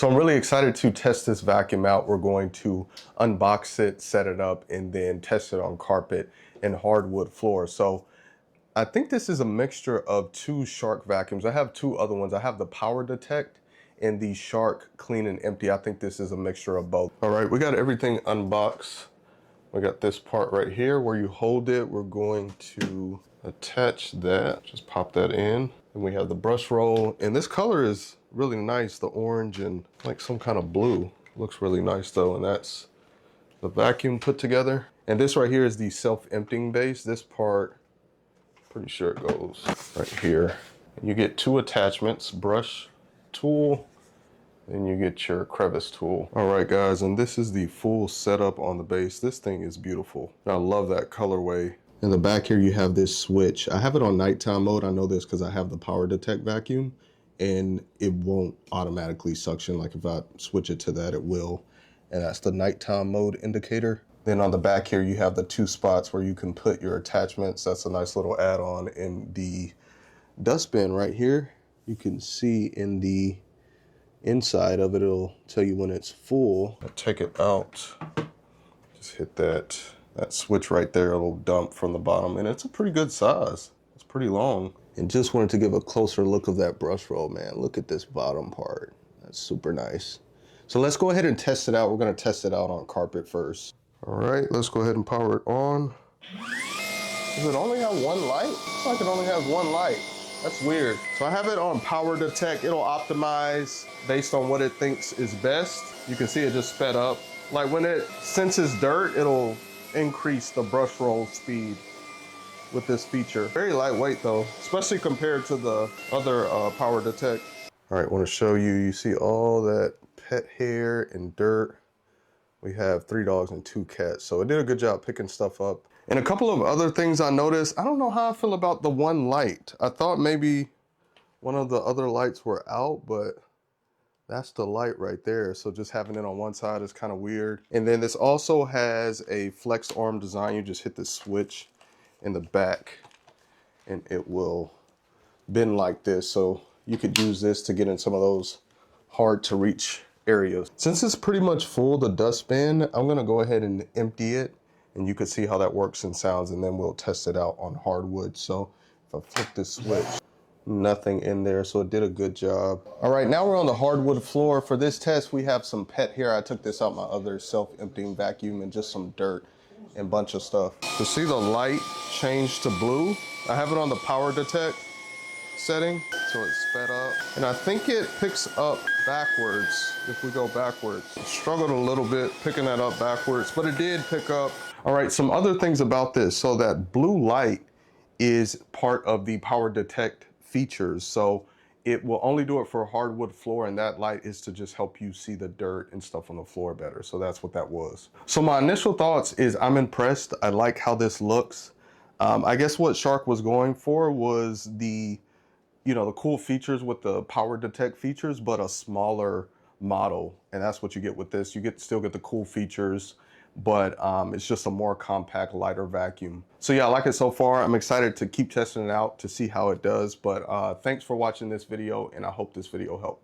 So I'm really excited to test this vacuum out. We're going to unbox it, set it up, and then test it on carpet and hardwood floor. So I think this is a mixture of two Shark vacuums. I have two other ones. I have the Power Detect and the Shark Clean and Empty. I think this is a mixture of both. All right, we got everything unboxed. We got this part right here where you hold it. We're going to attach that, just pop that in. And we have the brush roll, and this color is really nice, the orange and like some kind of blue. Looks really nice though, and that's the vacuum put together. And this right here is the self-emptying base. This part, pretty sure it goes right here. And you get two attachments, brush tool, and you get your crevice tool. All right guys, and this is the full setup on the base. This thing is beautiful. I love that colorway. In the back here, you have this switch. I have it on nighttime mode. I know this because I have the Power Detect vacuum, and it won't automatically suction. Like if I switch it to that, it will. And that's the nighttime mode indicator. Then on the back here, you have the two spots where you can put your attachments. That's a nice little add-on. In the dustbin right here, you can see in the inside of it, it'll tell you when it's full. I'll take it out, just hit that switch right there, it'll dump from the bottom, and it's a pretty good size. It's pretty long. And just wanted to give a closer look of that brush roll, man. Look at this bottom part. That's super nice. So let's go ahead and test it out. We're gonna test it out on carpet first. All right, let's go ahead and power it on. Does it only have one light? It's like it only has one light. That's weird. So I have it on Power Detect. It'll optimize based on what it thinks is best. You can see it just sped up. Like when it senses dirt, it'll increase the brush roll speed with this feature. Very lightweight though, especially compared to the other Power Detect. All right, I want to show you, you see all that pet hair and dirt. We have 3 dogs and 2 cats. So it did a good job picking stuff up. And a couple of other things I noticed, I don't know how I feel about the one light. I thought maybe one of the other lights were out, but that's the light right there. So just having it on one side is kind of weird. And then this also has a flex arm design. You just hit the switch in the back and it will bend like this. So you could use this to get in some of those hard to reach areas. Since it's pretty much full, the dustbin, I'm gonna go ahead and empty it, and you can see how that works and sounds, and then we'll test it out on hardwood. So if I flip this switch, nothing in there, so it did a good job. All right, now we're on the hardwood floor. For this test, we have some pet hair. I took this out my other self-emptying vacuum and just some dirt and bunch of stuff. To see the light change to blue, I have it on the Power Detect setting, so it's sped up. And I think it picks up backwards if we go backwards. I struggled a little bit picking that up backwards, but it did pick up. All right, some other things about this. So that blue light is part of the Power Detect features. So it will only do it for hardwood floor, and that light is to just help you see the dirt and stuff on the floor better. So that's what that was. So my initial thoughts is I'm impressed. I like how this looks. I guess what Shark was going for was the, you know, the cool features with the Power Detect features, but a smaller model. And that's what you get with this. You still get the cool features, but it's just a more compact, lighter vacuum. So yeah, I like it so far. I'm excited to keep testing it out to see how it does. But thanks for watching this video, and I hope this video helped.